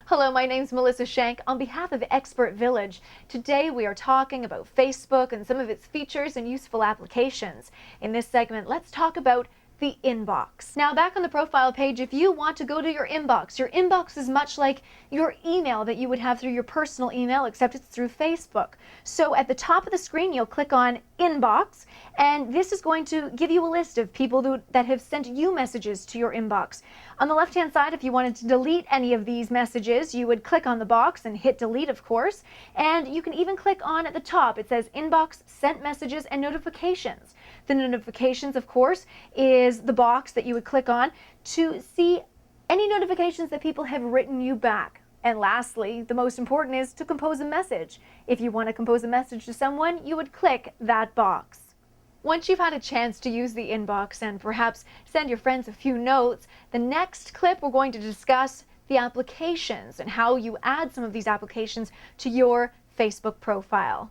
Hello, my name's Melissa Shank on behalf of Expert Village. Today we are talking about Facebook and some of its features and useful applications. In this segment, let's talk about the inbox. Now, back on the profile page, if you want to go to your inbox is much like your email that you would have through your personal email, except it's through Facebook. So at the top of the screen, you'll click on Inbox, and this is going to give you a list of people that have sent you messages to your inbox. On the left-hand side, if you wanted to delete any of these messages, you would click on the box and hit delete, of course, and you can even click on at the top. It says Inbox, Sent Messages, and Notifications. The notifications, of course, is the box that you would click on to see any notifications that people have written you back. And lastly, the most important is to compose a message. If you want to compose a message to someone, you would click that box. Once you've had a chance to use the inbox and perhaps send your friends a few notes, the next clip we're going to discuss the applications and how you add some of these applications to your Facebook profile.